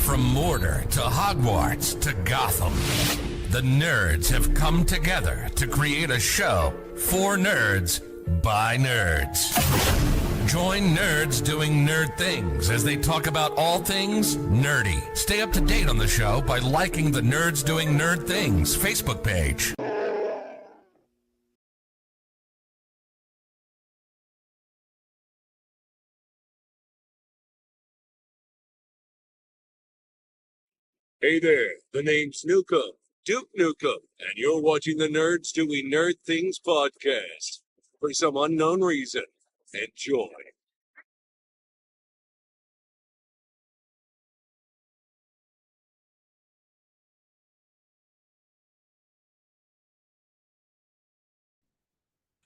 From Mordor to Hogwarts to Gotham, the nerds have come together to create a show for nerds by nerds. Join nerds doing nerd things as they talk about all things nerdy. Stay up to date on the show by liking the Nerds Doing Nerd Things Facebook page. Hey there, the name's Nukem, Duke Nukem, and you're watching the Nerds Doing Nerd Things podcast. For some unknown reason, enjoy.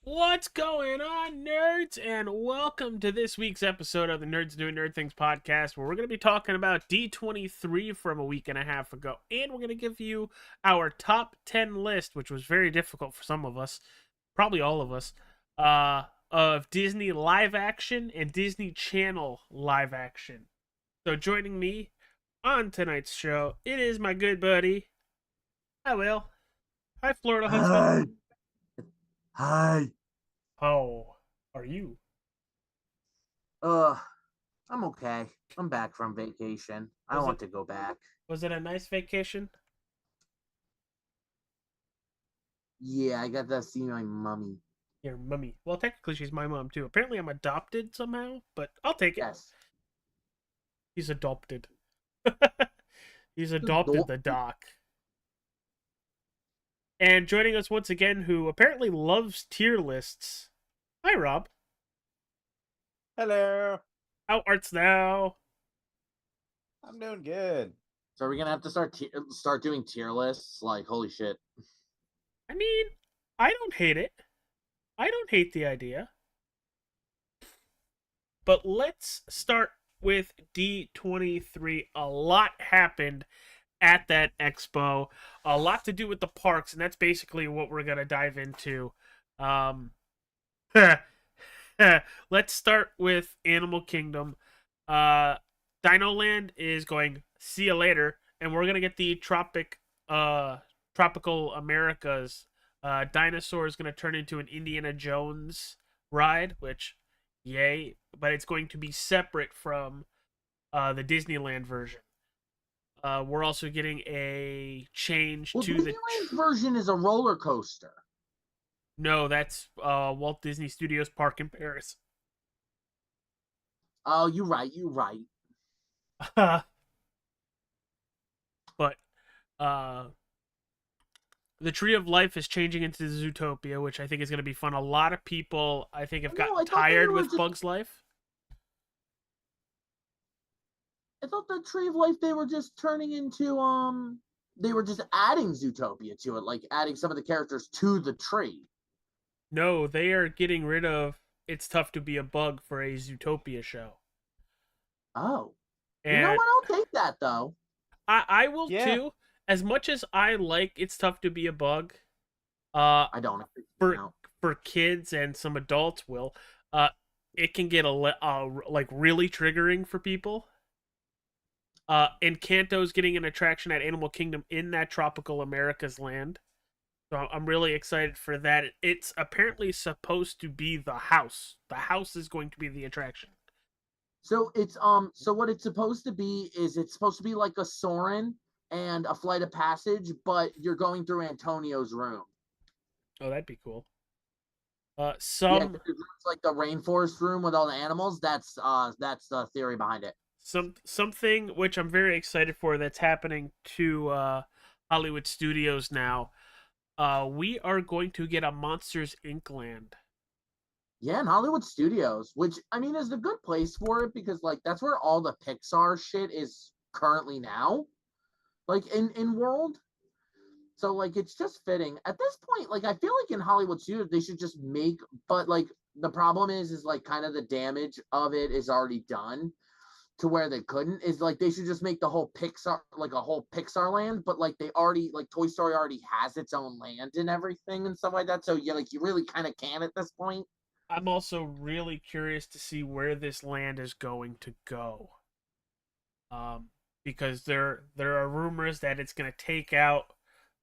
What's going on, nerds? And welcome to this week's episode of the Nerds Doing Nerd Things podcast, where we're going to be talking about D23 from a week and a half ago. And we're going to give you our top 10 list, which was very difficult for some of us, probably all of us, of Disney live action and Disney Channel live action. So joining me on tonight's show, it is my good buddy. Hi, Will. Hi, Florida Huntsman. Hi. How are you? I'm okay. I'm back from vacation. I want to go back. Was it a nice vacation? Yeah, I got to see my mummy. Your mummy. Well, technically she's my mom too. Apparently I'm adopted somehow, but I'll take it. Yes. He's adopted. He's adopted the doc. And joining us once again, who apparently loves tier lists. Hi, Rob. Hello. How arts thou? I'm doing good. So are we gonna have to start doing tier lists? Like, holy shit. I mean, I don't hate it. I don't hate the idea. But let's start with D23. A lot happened at that expo. A lot to do with the parks, and that's basically what we're going to dive into. Let's start with Animal Kingdom. Dino Land is going, see you later, and we're going to get the Tropical Americas. Dinosaur is going to turn into an Indiana Jones ride, which, yay, but it's going to be separate from the Disneyland version. We're also getting a change to the Disneyland version is a roller coaster. No, that's Walt Disney Studios Park in Paris. Oh, you're right. But the Tree of Life is changing into Zootopia, which I think is going to be fun. A lot of people, I think, have gotten tired with Bug's Life. I thought the Tree of Life, they were just turning into, they were just adding Zootopia to it, like adding some of the characters to the tree. No, they are getting rid of It's Tough to Be a Bug for a Zootopia show. Oh. And you know what? I'll take that, though. I will, too. As much as I like It's Tough to Be a Bug, I don't. For kids and some adults will, it can get like really triggering for people. Encanto's getting an attraction at Animal Kingdom in that Tropical Americas land. So I'm really excited for that. It's apparently supposed to be the house. The house is going to be the attraction. So it's so what it's supposed to be is it's supposed to be like a Soarin' and a Flight of Passage, but you're going through Antonio's room. Oh, that'd be cool. It's like the rainforest room with all the animals. That's the theory behind it. Something which I'm very excited for that's happening to Hollywood Studios now. We are going to get a Monsters Inc. land. Yeah, in Hollywood Studios, which I mean is a good place for it because like that's where all the Pixar shit is currently now, like in world. So like it's just fitting at this point. Like I feel like in Hollywood Studios they should just make, but like the problem is like kind of the damage of it is already done. To where they couldn't is like they should just make the whole Pixar like a whole Pixar land, but like they already like Toy Story already has its own land and everything and stuff like that. So yeah, like you really kind of can at this point. I'm also really curious to see where this land is going to go. because there are rumors that it's going to take out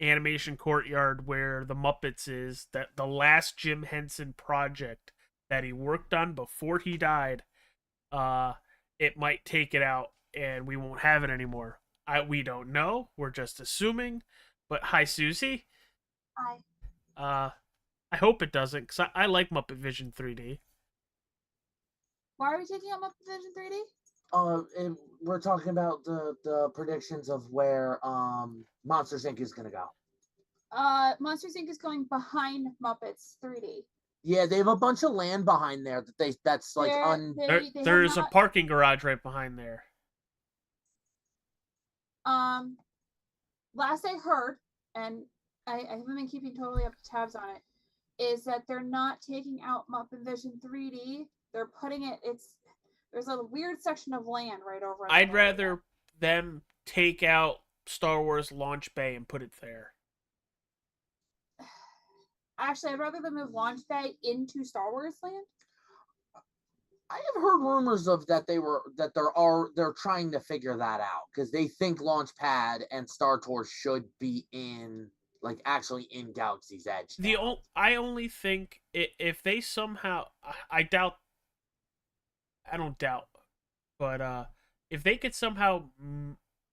Animation Courtyard where the Muppets is, that the last Jim Henson project that he worked on before he died, it might take it out and we won't have it anymore. We don't know. We're just assuming. But hi, Susie. Hi. I hope it doesn't, because I like Muppet Vision 3D. Why are we taking out Muppet Vision 3D? And we're talking about the predictions of where Monsters Inc. is gonna go. Monsters Inc. is going behind Muppets 3D. Yeah, they have a bunch of land behind there that's like There's a parking garage right behind there. Last I heard, and I haven't been keeping totally up to tabs on it, is that they're not taking out Muppet Vision 3D. They're putting it. There's a weird section of land right over. I'd rather them take out Star Wars Launch Bay and put it there. Actually, I'd rather them move Launch Bay into Star Wars land. I have heard rumors of they're trying to figure that out because they think Launchpad and Star Tours should be actually in Galaxy's Edge. I only think if they somehow, I don't doubt, but if they could somehow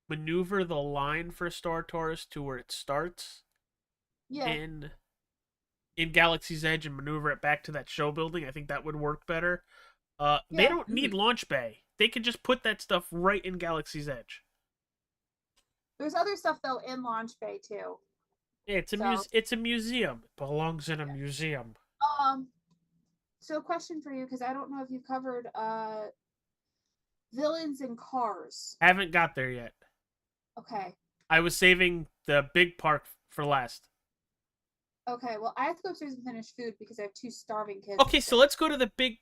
maneuver the line for Star Tours to where it starts, in Galaxy's Edge, and maneuver it back to that show building, I think that would work better. They don't need Launch Bay. They can just put that stuff right in Galaxy's Edge. There's other stuff though in Launch Bay too. Yeah, it's a museum. It belongs in a museum. So question for you, because I don't know if you covered villains in Cars. Haven't got there yet. Okay. I was saving the big park for last. Okay, well I have to go upstairs and finish food because I have 2 starving kids. Okay, so let's go to the big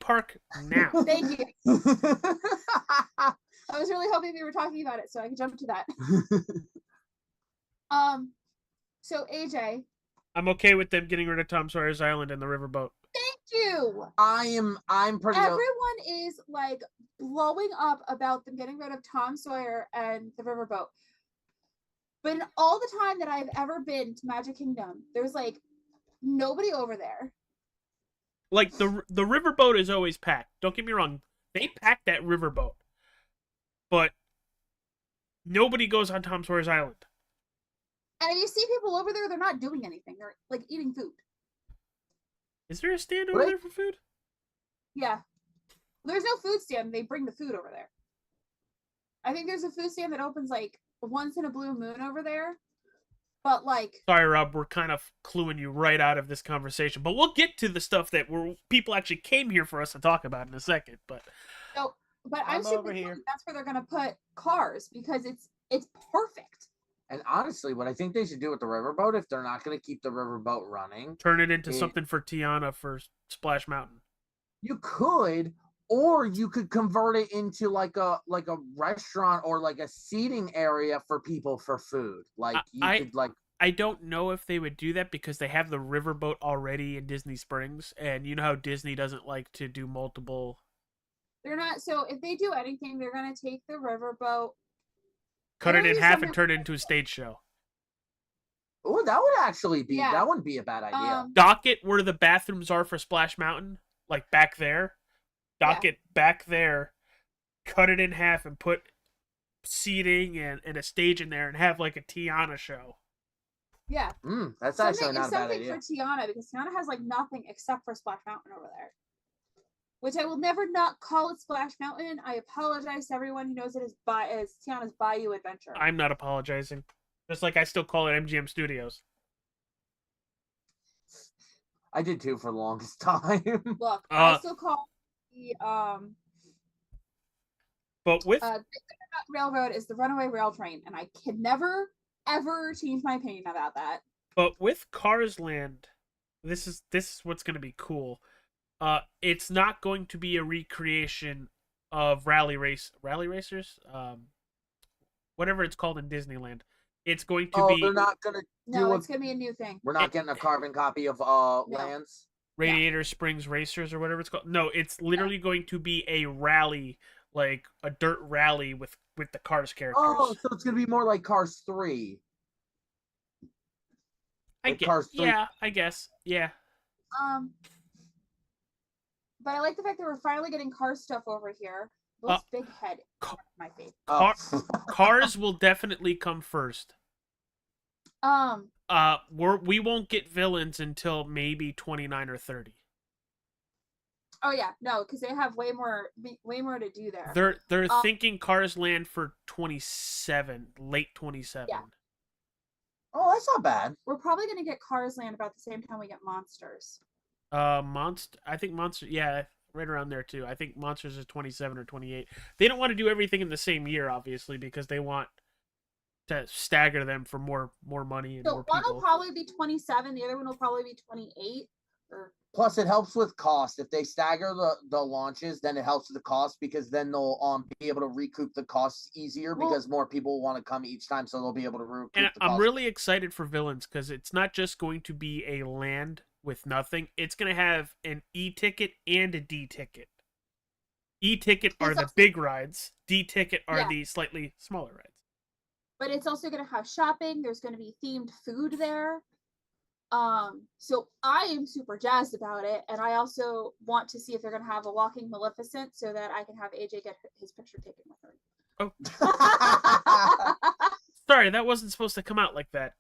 park now. Thank you. I was really hoping we were talking about it so I could jump to that. So AJ, I'm okay with them getting rid of Tom Sawyer's Island and the riverboat. thank you. I'm pretty. Everyone is like blowing up about them getting rid of Tom Sawyer and the riverboat. But in all the time that I've ever been to Magic Kingdom, there's like nobody over there. Like the riverboat is always packed. Don't get me wrong, they pack that riverboat, but nobody goes on Tom Sawyer's Island. And if you see people over there, they're not doing anything. They're like eating food. Is there a stand over there for food? Yeah, there's no food stand. They bring the food over there. I think there's a food stand that opens like once in a blue moon over there. But like, sorry, Rob, we're kind of cluing you right out of this conversation, but we'll get to the stuff that people actually came here for us to talk about in a second. But I'm super here. That's where they're gonna put Cars because it's perfect. And honestly, what I think they should do with the riverboat, if they're not going to keep the riverboat running, turn it into something for Tiana for Splash Mountain. You could, or you could convert it into like a restaurant or like a seating area for people for food. Like I don't know if they would do that because they have the riverboat already in Disney Springs, and you know how Disney doesn't like to do multiple. They're not. So if they do anything, they're gonna take the riverboat, cut it in half, and turn it into a stage show. Oh, that would actually be that wouldn't be a bad idea. Dock it where the bathrooms are for Splash Mountain, like back there. Dock it back there, cut it in half, and put seating and a stage in there, and have like a Tiana show. Yeah, that's actually not a bad idea. Something for Tiana, because Tiana has like nothing except for Splash Mountain over there, which I will never not call it Splash Mountain. I apologize to everyone who knows it as Tiana's Bayou Adventure. I'm not apologizing, just like I still call it MGM Studios. I did too for the longest time. Look, I still call the but with railroad is the runaway rail train, and I can never ever change my opinion about that. But with Cars Land, this is what's going to be cool. It's not going to be a recreation of rally racers, whatever it's called in Disneyland. It's going to be. They're not going to. No, it's going to be a new thing. We're not getting a carbon copy of Lands. Radiator Springs Racers or whatever it's called. No, it's literally going to be a rally like a dirt rally with the Cars characters. Oh, so it's gonna be more like Cars 3. Like Cars 3. Yeah, I guess. Yeah. But I like the fact that we're finally getting car stuff over here. Will's big head is my favorite. Cars will definitely come first. We won't get villains until maybe 29 or 30. Oh yeah, no, because they have way more to do there. They're thinking Cars land for 27, late 27. Yeah. Oh, that's not bad. We're probably gonna get Cars Land about the same time we get Monsters. I think Monster, yeah, right around there too. I think Monsters is 27 or 28. They don't want to do everything in the same year, obviously, because they want to stagger them for more money and more people. One will probably be 27, the other one will probably be 28. Plus, it helps with cost. If they stagger the launches, then it helps with the cost because then they'll be able to recoup the costs easier because more people want to come each time, so they'll be able to recoup the cost. I'm really excited for villains because it's not just going to be a land with nothing. It's going to have an E-ticket and a D-ticket. E-ticket are the big rides. D-ticket are the slightly smaller rides. But it's also going to have shopping. There's going to be themed food there. So I am super jazzed about it, and I also want to see if they're going to have a walking Maleficent so that I can have AJ get his picture taken with her. Oh. Sorry, that wasn't supposed to come out like that.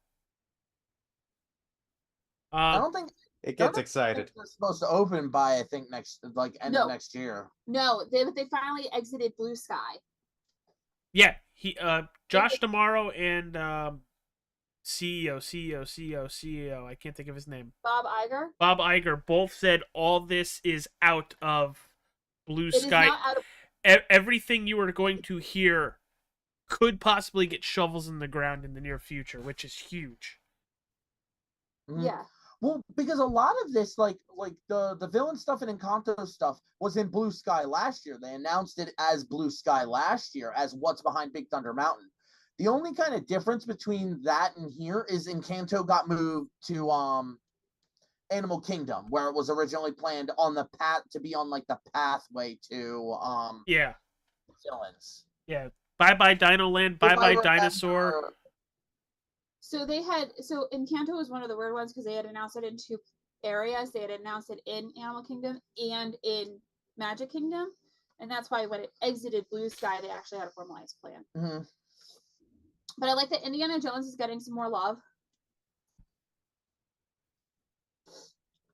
I don't think it gets excited. It's supposed to open by, I think, end of next year. No, they finally exited Blue Sky. Yeah, Josh D'Amaro and CEO. I can't think of his name. Bob Iger both said all this is out of Blue Sky. Everything you are going to hear could possibly get shovels in the ground in the near future, which is huge. Yeah. Well, because a lot of this, like the villain stuff and Encanto stuff, was in Blue Sky last year. They announced it as Blue Sky last year as what's behind Big Thunder Mountain. The only kind of difference between that and here is Encanto got moved to Animal Kingdom, where it was originally planned on the path to be on like the pathway to villains. Yeah. Bye Dino Land, bye Dinosaur. So Encanto was one of the weird ones because they had announced it in two areas. They had announced it in Animal Kingdom and in Magic Kingdom, and that's why when it exited Blue Sky, they actually had a formalized plan. Mm-hmm. But I like that Indiana Jones is getting some more love.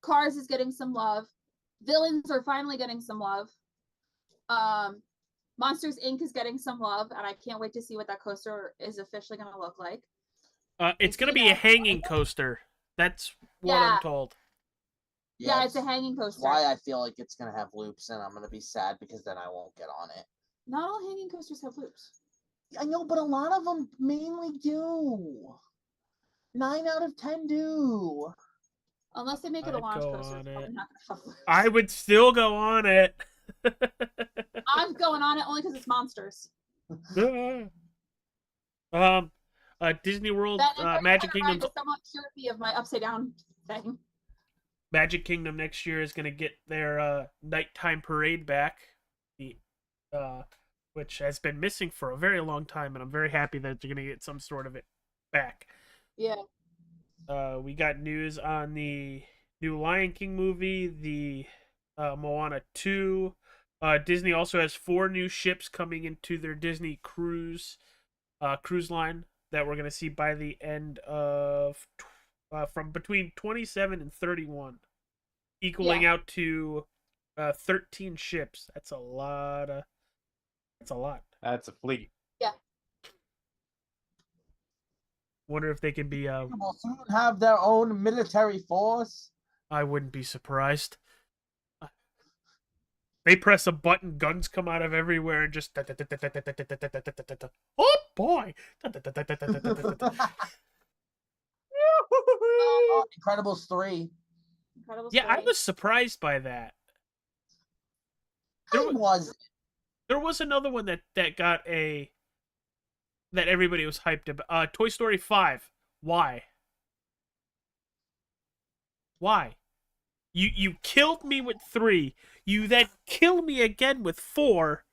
Cars is getting some love. Villains are finally getting some love. Monsters Inc. is getting some love, and I can't wait to see what that coaster is officially going to look like. It's going to be a hanging coaster. That's what I'm told. Yeah, it's a hanging coaster. Why I feel like it's going to have loops, and I'm going to be sad because then I won't get on it. Not all hanging coasters have loops. I know, but a lot of them mainly do. 9 out of 10 do. Unless they make it a launch coaster, it's probably not going to have loops. I would still go on it. I'm going on it only because it's monsters. Disney World, Magic Kingdom somewhat cured me of my upside down thing. Magic Kingdom next year is going to get their nighttime parade back, which has been missing for a very long time, and I'm very happy that they're going to get some sort of it back. Yeah. We got news on the new Lion King movie, the Moana 2. Disney also has 4 new ships coming into their Disney cruise line that we're going to see by the end of from between 27 and 31, equaling out to 13 ships. That's a lot. That's a fleet. Yeah. Wonder if they can be. Will soon have their own military force. I wouldn't be surprised. They press a button, guns come out of everywhere, and just. Oh boy! Incredibles 3. Yeah, I was surprised by that. There was another one that got that everybody was hyped about. Toy Story 5. Why? You killed me with 3. You then kill me again with 4.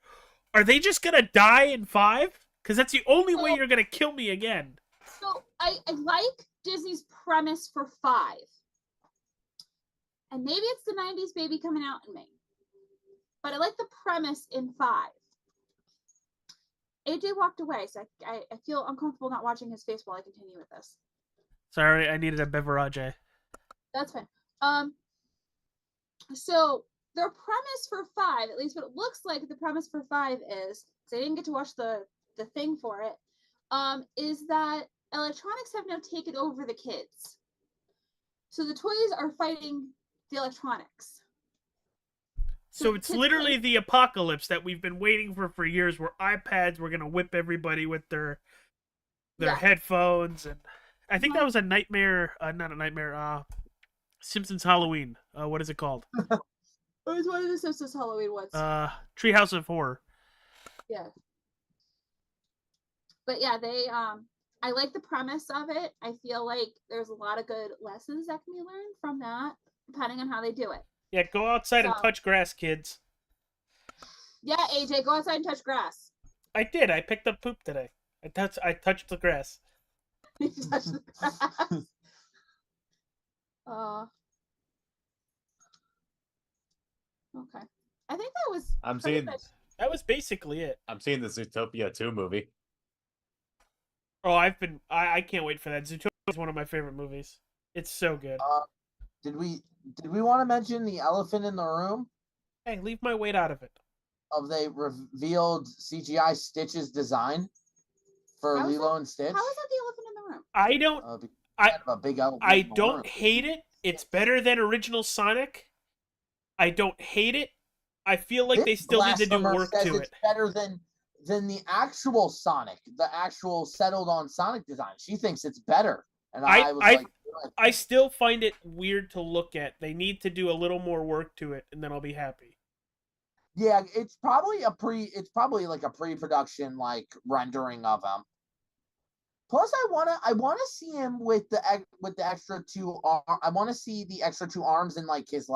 Are they just gonna die in 5? Because that's the only way you're gonna kill me again. So I like Disney's premise for 5. And maybe it's the 90s baby coming out in May. But I like the premise in 5. AJ walked away, so I feel uncomfortable not watching his face while I continue with this. Sorry, I needed a beverage. That's fine. So their premise for 5, at least what it looks like the premise for 5 is, because I didn't get to watch the thing for it, is that electronics have now taken over the kids. So the toys are fighting the electronics. So it's literally the apocalypse that we've been waiting for years, where iPads were gonna whip everybody with their headphones, and I think that was a nightmare. Not a nightmare. Simpsons Halloween. What is it called? It was one of the Simpsons Halloween ones. Treehouse of Horror. Yeah. But yeah, they I like the premise of it. I feel like there's a lot of good lessons that can be learned from that, depending on how they do it. Yeah, go outside and touch grass, kids. Yeah, AJ, go outside and touch grass. I did. I picked up poop today. I touched the grass. You touched the grass. Okay. I think that was. That was basically it. I'm seeing the Zootopia 2 movie. Oh, I can't wait for that. Zootopia is one of my favorite movies. It's so good. Did we want to mention the elephant in the room? Hey, leave my weight out of it. They revealed CGI Stitch's design for Lilo and Stitch. How is that the elephant in the room? I don't. A big elephant I don't hate it. It's better than original Sonic. I don't hate it. I feel like they still need to do work to it. It's better than the actual Sonic, the actual settled on Sonic design. She thinks it's better, and I still find it weird to look at. They need to do a little more work to it, and then I'll be happy. Yeah, it's probably like a pre-production like rendering of him. Plus, I wanna see him with the extra 2 I want to see the extra 2 arms and like his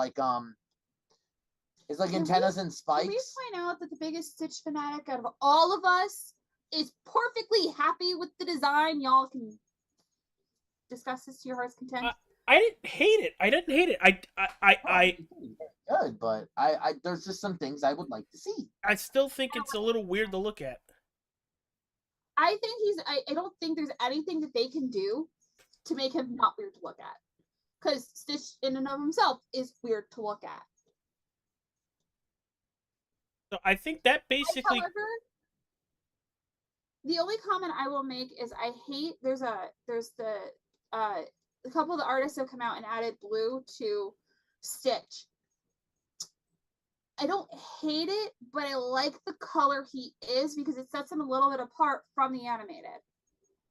antennas and spikes. Can we point out that the biggest Stitch fanatic out of all of us is perfectly happy with the design? Y'all can discuss this to your heart's content. I didn't hate it. I good, but I there's just some things I would like to see. I still think it's a little weird to look at. I think I don't think there's anything that they can do to make him not weird to look at. Because Stitch in and of himself is weird to look at. So I think that basically. However, the only comment I will make is I hate there's the a couple of the artists have come out and added blue to Stitch. I don't hate it, but I like the color he is because it sets him a little bit apart from the animated.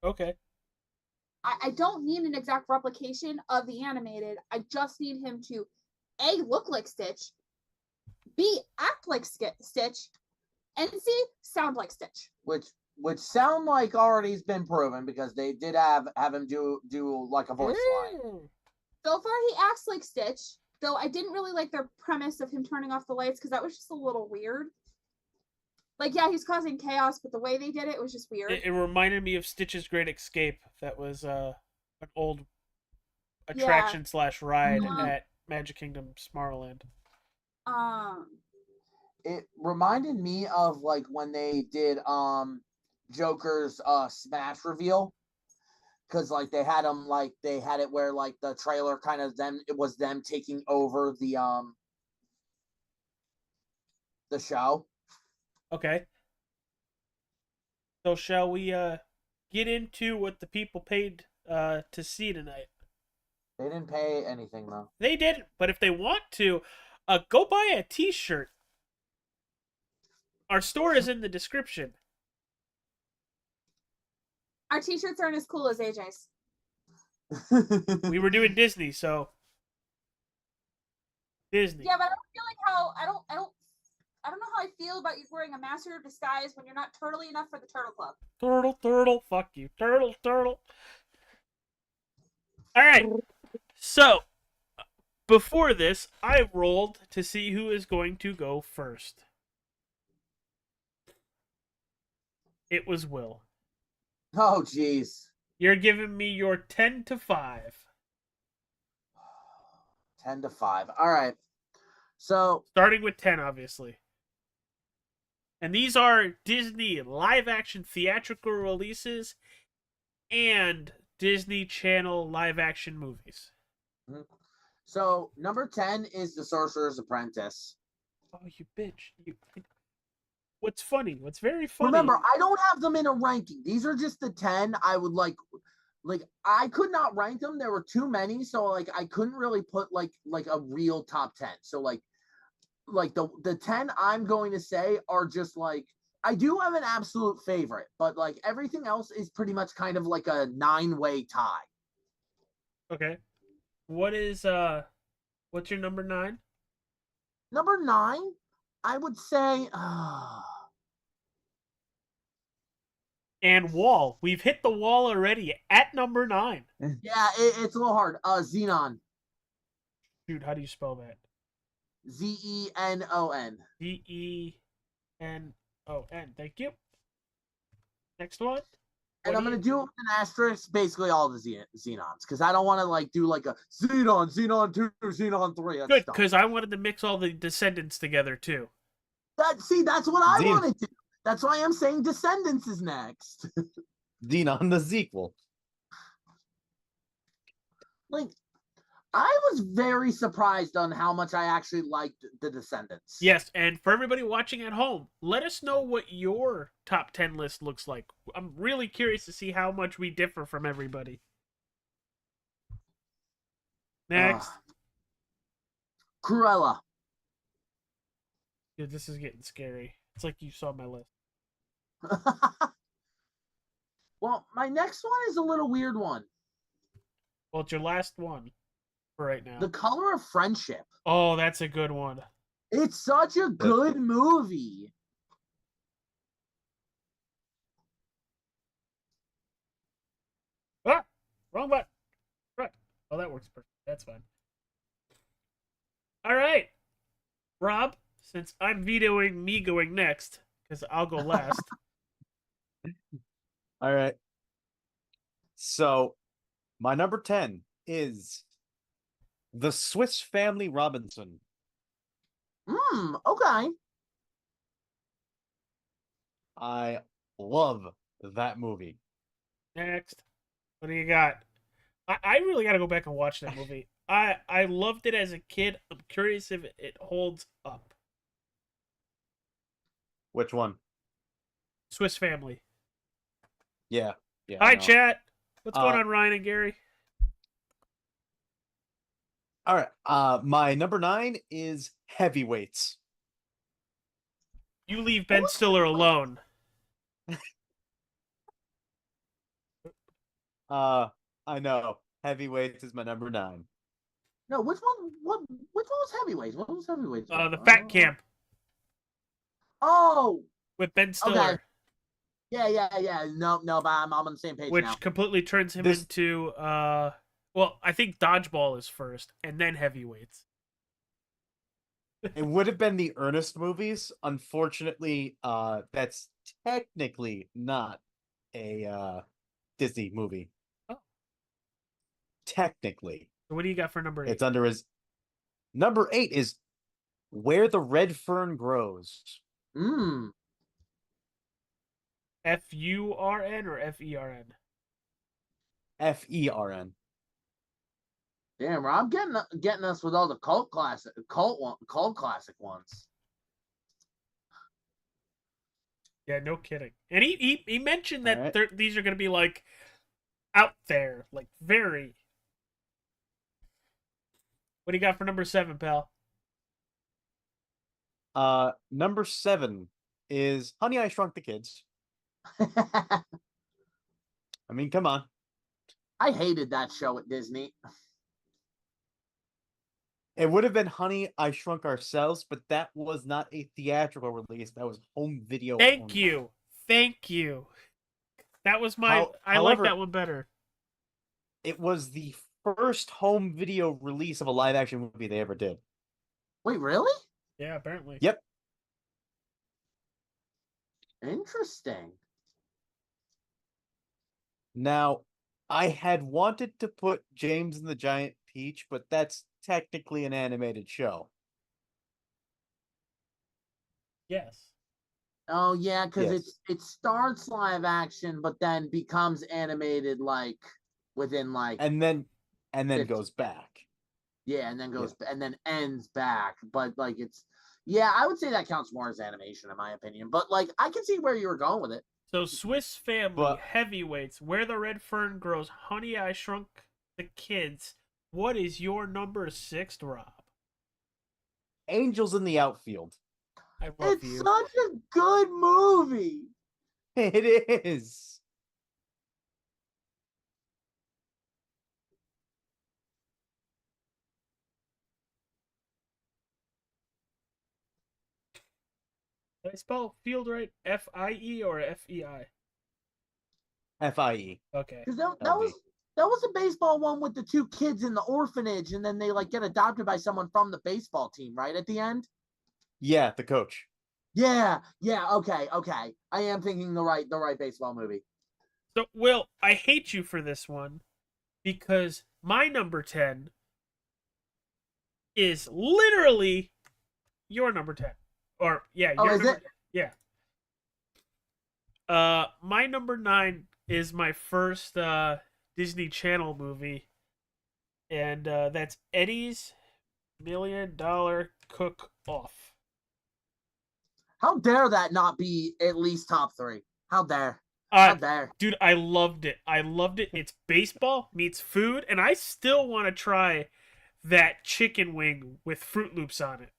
Okay. I don't need an exact replication of the animated. I just need him to A, look like Stitch, B, act like Stitch, and C, sound like Stitch. Which sound like already has been proven because they did have him do like a voice line. So far he acts like Stitch, though I didn't really like their premise of him turning off the lights because that was just a little weird. Like, yeah, he's causing chaos, but the way they did it was just weird. It reminded me of Stitch's Great Escape. That was an old attraction / ride at Magic Kingdom Tomorrowland. It reminded me of like when they did Joker's Smash reveal, because like they had it where like the trailer kind of it was them taking over the show. Okay. So shall we get into what the people paid to see tonight? They didn't pay anything though. They didn't, but if they want to, go buy a t-shirt. Our store is in the description. Our t-shirts aren't as cool as AJ's. We were doing Disney, so Disney. Yeah, but I don't feel like I don't know how I feel about you wearing a master of disguise when you're not turtly enough for the Turtle Club. Turtle, fuck you. Turtle. Alright. So, before this, I rolled to see who is going to go first. It was Will. Oh, jeez. You're giving me your 10 to 5. 10-5. All right. So, Starting with 10, obviously. And these are Disney live action theatrical releases and Disney Channel live action movies. so number 10 is The Sorcerer's Apprentice. Oh, you bitch. What's funny? What's very funny? Remember, I don't have them in a ranking. These are just the 10 I would like I could not rank them. There were too many, so like I couldn't really put like a real top 10. So like the 10 I'm going to say are just like I do have an absolute favorite, but like everything else is pretty much kind of like a 9-way tie. Okay. What's your number 9? Number 9, I would say And wall. We've hit the wall already at number 9. yeah, it's a little hard. Xenon. Dude, how do you spell that? Zenon. Denon. Thank you. Next one. And I'm going to do it with an asterisk, basically all the Xenons, because I don't want to like do like a Xenon 2, Xenon 3. That's Good, dumb. because I wanted to mix all the Descendants together too. That's what I wanted to. That's why I'm saying Descendants is next. Xenon the sequel. Like, I was very surprised on how much I actually liked the Descendants. Yes, and for everybody watching at home, let us know what your top 10 list looks like. I'm really curious to see how much we differ from everybody. Next. Cruella. Dude, this is getting scary. It's like you saw my list. Well, my next one is a little weird one. Well, it's your last one for right now. The Color of Friendship. Oh, that's a good one. It's such a good movie. Ah! Wrong button. Right. Oh, that works perfect. That's fine. All right. Rob, since I'm vetoing me going next, because I'll go last. All right. So, my number 10 is The Swiss Family Robinson. Okay. I love that movie. Next. What do you got? I really got to go back and watch that movie. I loved it as a kid. I'm curious if it holds up. Which one? Swiss Family. Yeah. Yeah. Hi, I know. chat. What's going on, Ryan and Gary? All right. My number 9 is Heavyweights. You leave Ben Stiller alone. I know. Heavyweights is my number 9. No, which one? Which one was Heavyweights? What was Heavyweights? The Fat Camp Oh, with Ben Stiller. Okay. Yeah. No, but I'm on the same page Which now. completely turns him into well, I think Dodgeball is first, and then Heavyweights. It would have been the Ernest movies. Unfortunately, that's technically not a Disney movie. Oh. Technically. So what do you got for number 8? It's under his number 8 is Where the Red Fern Grows. Mm. F-U-R-N or F-E-R-N? F-E-R-N. Damn, Rob, getting us with all the cult classic ones. Yeah, no kidding. And he mentioned that Right. these are going to be like out there, like very. What do you got for number 7, pal? Number 7 is Honey, I Shrunk the Kids. I mean, come on. I hated that show at Disney. It would have been Honey, I Shrunk Ourselves, but that was not a theatrical release. That was home video. Thank only. you. That was my. I like that one better. It was the first home video release of a live action movie they ever did. Wait, really? Yeah, apparently. Yep. Interesting. Now, I had wanted to put James and the Giant Peach, but that's technically an animated show. Yes. Oh yeah, because Yes. it starts live action, but then becomes animated like within like And then 15 goes back. yeah, and then Yeah. goes and then ends back. But like it's yeah, I would say that counts more as animation in my opinion. But like I can see where you were going with it. So Swiss Family, But Heavyweights, Where the Red Fern Grows, Honey, I Shrunk the Kids. What is your number 6, Rob? Angels in the Outfield. I love It's you. such a good movie. It is. Did I spell field right? F-I-E or F-E-I? FIE. Okay. Because that LD. was the baseball one with the two kids in the orphanage, and then they like get adopted by someone from the baseball team, right? At the end. Yeah, the coach. Yeah, okay. I am thinking the right baseball movie. So, Will, I hate you for this one because my number 10 is literally your number 10. Or, yeah, Oh, your is number. it? Yeah. My number 9 is my first Disney Channel movie, and that's Eddie's $1 Million Cook Off. How dare that not be at least top 3? How dare? Uh, How dare? dude, I loved it. I loved it. It's baseball meets food, and I still want to try that chicken wing with Fruit Loops on it.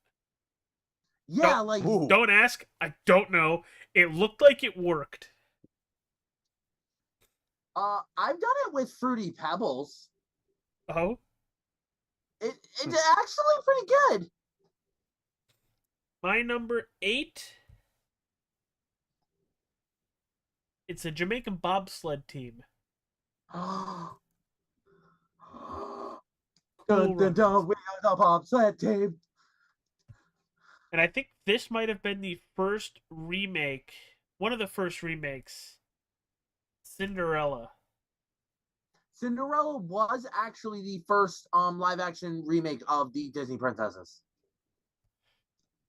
Yeah, Don't, like Ooh. don't ask. I don't know. It looked like it worked. I've done it with Fruity Pebbles. Oh, It's actually pretty good. my number 8. It's a Jamaican bobsled team. Dun, Cool dun, dun, we are the bobsled team. And I think this might have been the first remake, one of the first remakes, Cinderella. Cinderella was actually the first live action remake of the Disney princesses.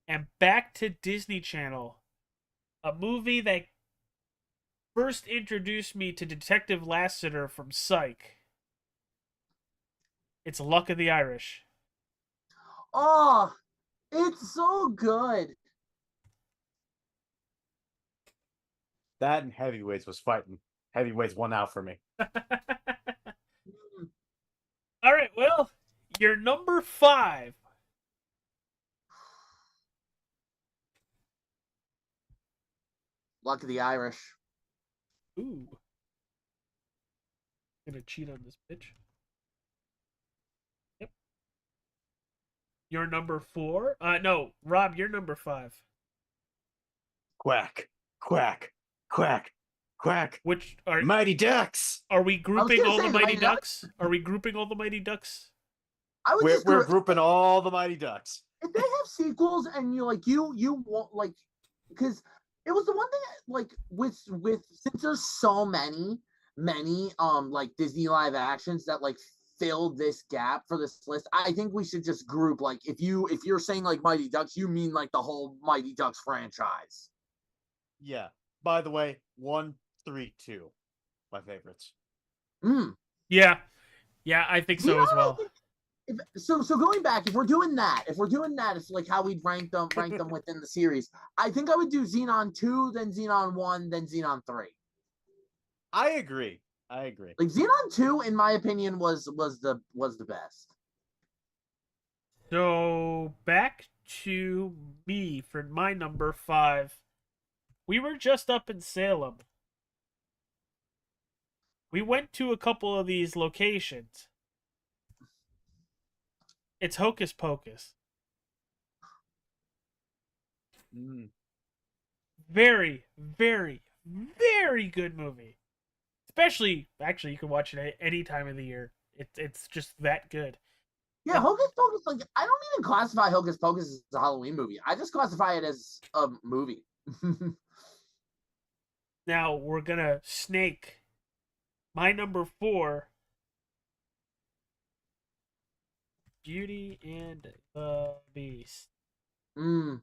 And back to Disney Channel, a movie that first introduced me to Detective Lassiter from Psych. It's Luck of the Irish. Oh, it's so good. That and Heavyweights was fighting. Heavyweights won out for me. All right, well, your number 5. Luck of the Irish. Ooh. Gonna cheat on this bitch. Yep. Your number 4? No, Rob, you're number 5. Quack, quack, quack, quack. Which are Mighty Ducks. Are we grouping gonna all say the the Mighty Mighty Ducks? Are we grouping all the Mighty Ducks? I would just We're grouping all the Mighty Ducks. if they have sequels and you like you want like because it was the one thing like with since there's so many like Disney live actions that like fill this gap for this list. I think we should just group like if you're saying like Mighty Ducks, you mean like the whole Mighty Ducks franchise. Yeah. By the way, 1, 3, 2. My favorites. Yeah, I think so as well. So going back, if we're doing that, it's like how we'd rank them within the series. I think I would do Xenon 2, then Xenon 1, then Xenon 3. I agree. Like Xenon 2, in my opinion, was the best. So back to me for my number 5. We were just up in Salem. We went to a couple of these locations. It's Hocus Pocus. Very, very, very good movie. Especially, actually, you can watch it at any time of the year. It's just that good. Yeah, Hocus Pocus, like, I don't even classify Hocus Pocus as a Halloween movie. I just classify it as a movie. Now we're gonna snake My number 4, Beauty and the Beast. Mm.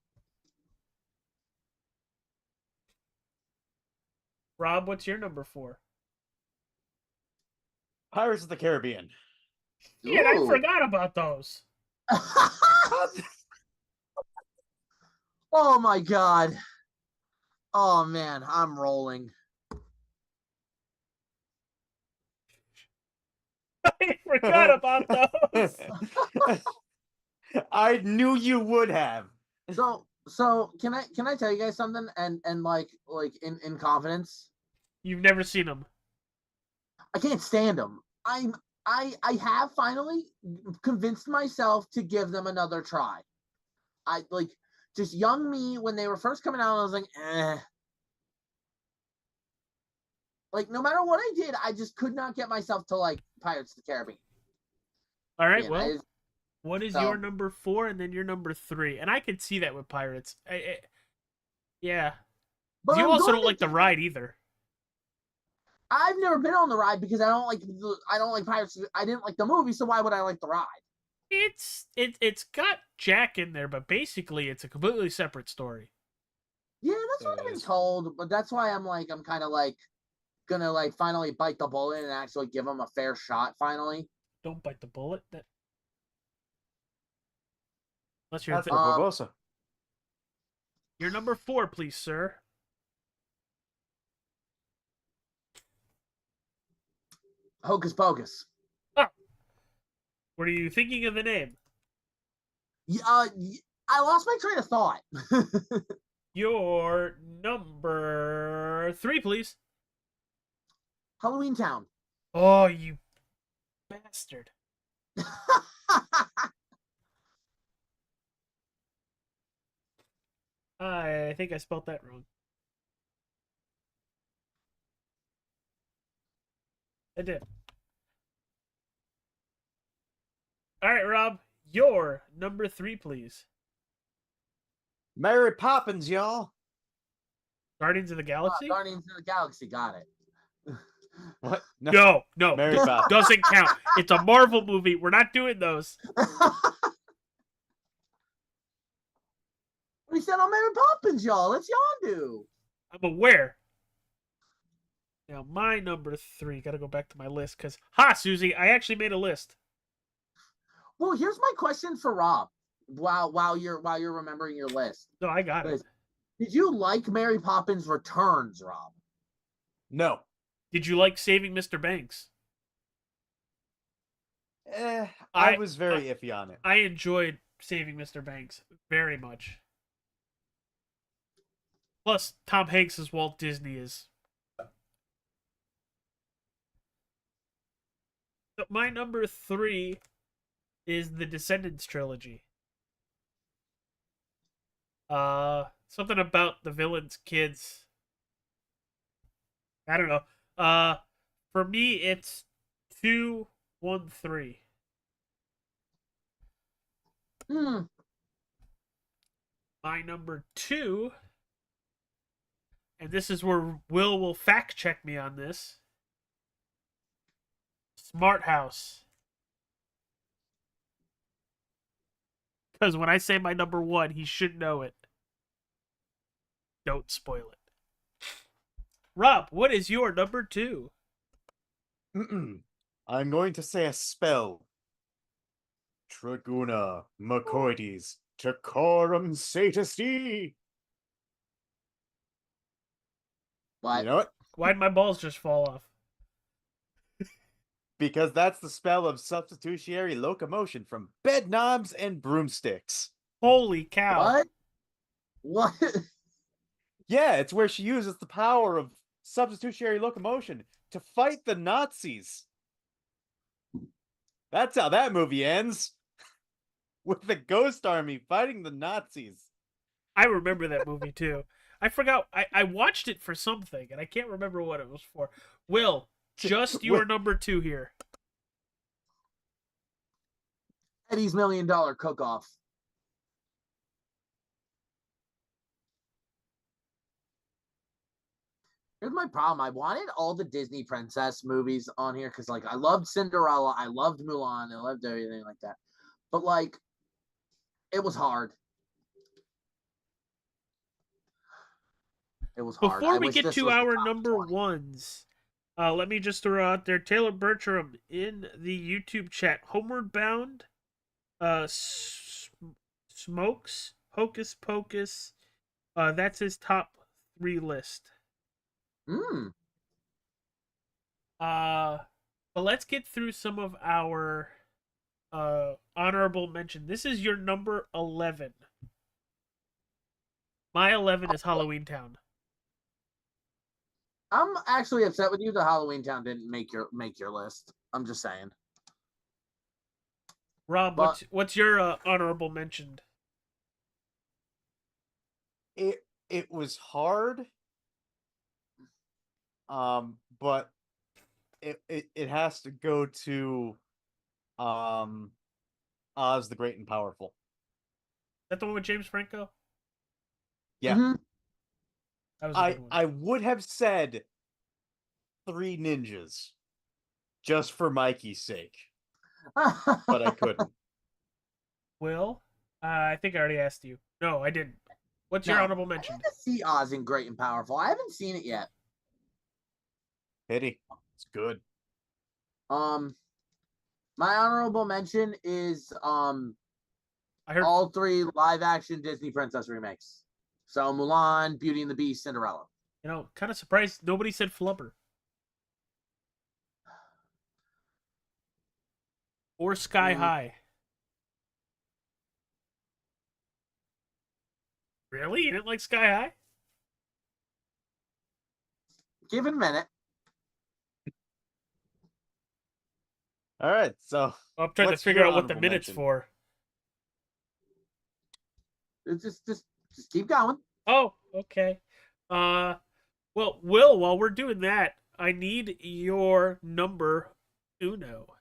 Rob, what's your number 4? Pirates of the Caribbean. Shit, I Ooh. forgot about those. Oh my god. Oh man, I'm rolling. I forgot about those. I knew you would have. So can I tell you guys something and like in confidence? You've never seen them. I can't stand them. I have finally convinced myself to give them another try. I like just young me when they were first coming out. I was like, eh. Like no matter what I did, I just could not get myself to like Pirates of the Caribbean. All right, Yeah, well, what is so- your number 4 and then your number 3? And I can see that with Pirates. Yeah. But You I'm also going don't to like the give- ride either. I've never been on the ride because I don't like Pirates. I didn't like the movie, so why would I like the ride? It's got Jack in there, but basically it's a completely separate story. Yeah, that's what It I've been is. told, but that's why I'm kind of like gonna like finally bite the bullet and actually give them a fair shot finally. Don't bite the bullet. Unless you're That's for Barbosa. your number 4, please, sir. Hocus Pocus. Oh, what are you thinking of the name? Yeah, I lost my train of thought. Your number 3, please. Halloween Town. Oh, you bastard! I think I spelled that wrong. I did. All right, Rob, your number 3, please. Mary Poppins, y'all. Guardians of the Galaxy? Guardians of the Galaxy. Got it. What? No, Mary this Poppins. doesn't count. It's a Marvel movie. We're not doing those. We said on Mary Poppins, y'all. Let's y'all do. I'm aware. Now, my number 3. Got to go back to my list because, Susie, I actually made a list. Well, here's my question for Rob. While you're remembering your list, No, I got it. did you like Mary Poppins Returns, Rob? No. Did you like Saving Mr. Banks? I I- was very iffy on it. I enjoyed Saving Mr. Banks very much. Plus, Tom Hanks as Walt Disney is. So my number 3 is the Descendants trilogy. Something about the villain's kids. I don't know. For me, it's 2, 1, 3. My number 2, and this is where will fact check me on this. Smart House. Because when I say my number 1, he should know it. Don't spoil it. Rob, what is your number 2? I'm going to say a spell. Traguna Macoides Tacorum Satesti. What? You know it? Why'd my balls just fall off? Because that's the spell of substitutionary locomotion from bed knobs and broomsticks. Holy cow. What? Yeah, it's where she uses the power of substitutionary locomotion to fight the Nazis. That's how that movie ends. With the Ghost Army fighting the Nazis. I remember that movie too. I forgot. I watched it for something, and I can't remember what it was for. Will, just your number 2 here. Eddie's $1 Million Cook-Off. Here's my problem. I wanted all the Disney princess movies on here because, like, I loved Cinderella, I loved Mulan, I loved everything like that. But, like, it was hard. It was hard. Before I we wish get this to was the our top number 20. ones, let me just throw out there Taylor Bertram in the YouTube chat. Homeward Bound, Smokes, Hocus Pocus. That's his top 3 list. Mm. But let's get through some of our honorable mention. This is your number 11. My 11 is Halloween Town. I'm actually upset with you that Halloween Town didn't make your list. I'm just saying. Rob, But- what's your honorable mention? It was hard, but it has to go to Oz the Great and Powerful. Is that the one with James Franco? Yeah. Mhm. That was a good one. I would have said Three Ninjas just for Mikey's sake, but I couldn't. Will, I think I already asked you. No, I didn't. What's your No. honorable I mention? need to see Oz in Great and Powerful. I haven't seen it yet. Pity. It's good. My honorable mention is I heard. all 3 live action Disney princess remakes. So Mulan, Beauty and the Beast, Cinderella. Kind of surprised nobody said Flubber or Sky High. Really? You didn't like Sky High? Give it a minute. All right, so I'm trying to what's figure your out what the honorable minute's mention? for. It's just keep going. Oh, okay. Well, Will, while we're doing that, I need your number uno.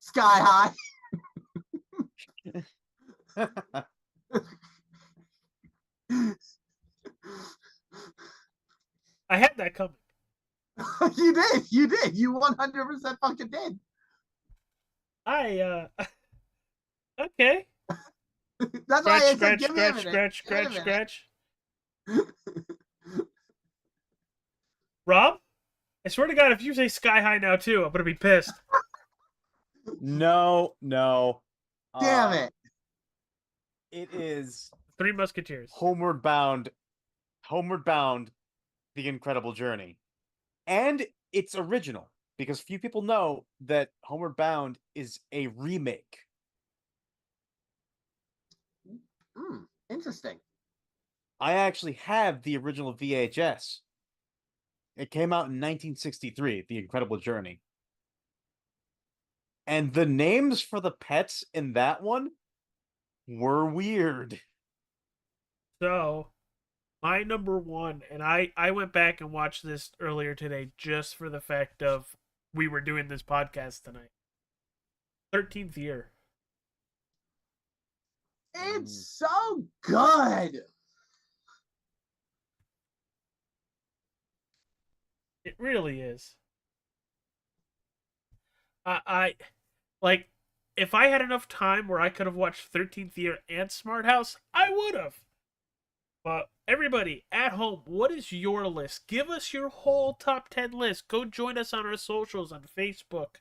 Sky High. I had that coming. You did. You 100% fucking did. Okay. That's why I said Scratch, give me a minute. scratch. Rob, I swear to God, if you say Sky High now too, I'm gonna be pissed. No. Damn it. It is Three Musketeers. Homeward Bound, The Incredible Journey. And it's original, because few people know that Homeward Bound is a remake. Interesting. I actually have the original VHS. It came out in 1963, The Incredible Journey. And the names for the pets in that one were weird. So, my number one, and I went back and watched this earlier today just for the fact of we were doing this podcast tonight. 13th Year. It's so good. It really is. I like, if I had enough time where I could have watched 13th Year and Smart House, I would have. But everybody at home, what is your list? Give us your whole top 10 list. Go join us on our socials on Facebook,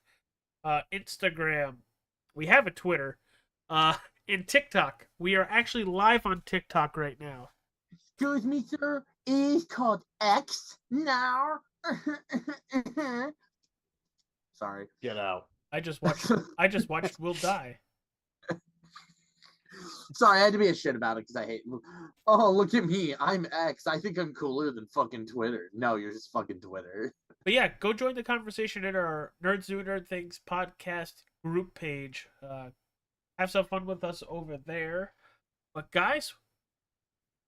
Instagram. We have a Twitter. In TikTok. We are actually live on TikTok right now. Excuse me, sir. It's called X now. Sorry. Get out. I just watched Will Die. Sorry, I had to be a shit about it because I hate. Oh, look at me. I'm X. I think I'm cooler than fucking Twitter. No, you're just fucking Twitter. But yeah, go join the conversation in our Nerds Do Nerd Things podcast group page. Have some fun with us over there. But guys,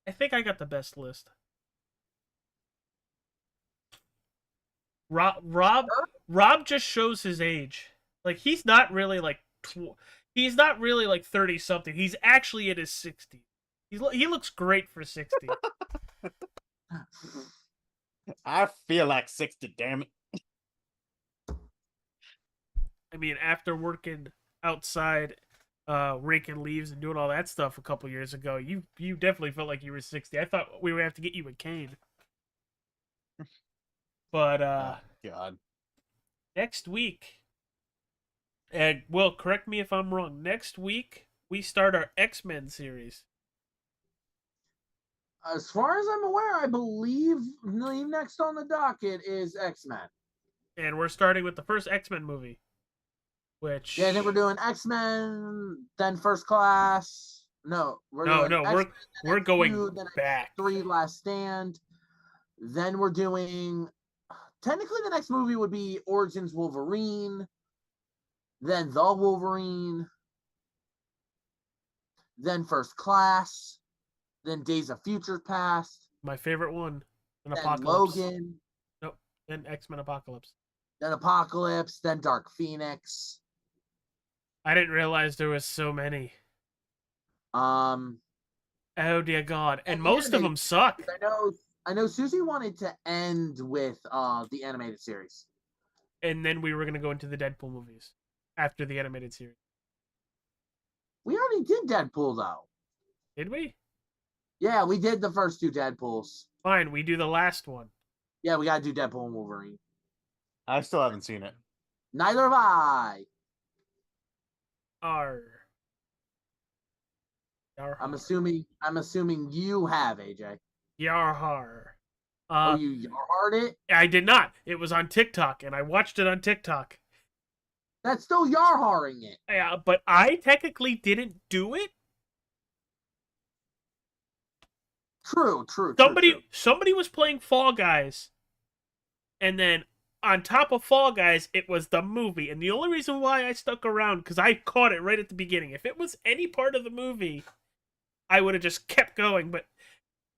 I think I got the best list. Rob just shows his age. Like, he's not really like 30 something. He's actually in his 60s. He looks great for 60. I feel like 60, damn it. I mean, after working outside, raking leaves and doing all that stuff a couple years ago, you definitely felt like you were 60. I thought we would have to get you a cane. But Oh, God. next week, and Will, correct me if I'm wrong. Next week we start our X-Men series. As far as I'm aware, I believe next on the docket is X-Men. And we're starting with the first X-Men movie. Which Yeah, I think we're doing X-Men, then First Class. No, we're doing X-Men, we're then going X2, then back. X3 Last Stand. Then we're doing technically the next movie would be Origins Wolverine, then The Wolverine, then First Class, then Days of Future Past, My favorite one. An then Apocalypse. Logan, Nope. Then X-Men Apocalypse. then Apocalypse, then Dark Phoenix. I didn't realize there was so many. Um, Oh dear God! And and most of them suck. I know Susie wanted to end with the animated series. And then we were gonna go into the Deadpool movies after the animated series. We already did Deadpool though. Did we? Yeah, we did the first two Deadpools. Fine, we do the last one. Yeah, we gotta do Deadpool and Wolverine. I still haven't seen it. Neither have I. R. I'm assuming you have, AJ. Yarhar. Oh, you yarhard it? I did not. It was on TikTok, and I watched it on TikTok. That's still yarharing it. Yeah, but I technically didn't do it. True. Somebody was playing Fall Guys, and then on top of Fall Guys, it was the movie. And the only reason why I stuck around, because I caught it right at the beginning. If it was any part of the movie, I would have just kept going. But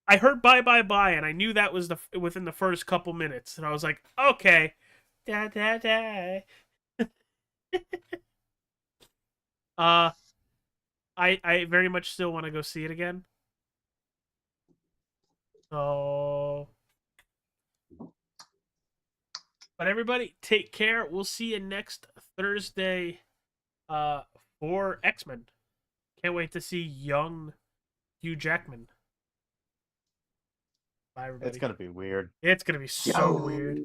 I heard bye, and I knew that was within the first couple minutes. And I was like, okay. Da, da, da. I very much still want to go see it again. So, but everybody, take care. We'll see you next Thursday for X-Men. Can't wait to see young Hugh Jackman. Bye, everybody. It's going to be weird. It's going to be so weird.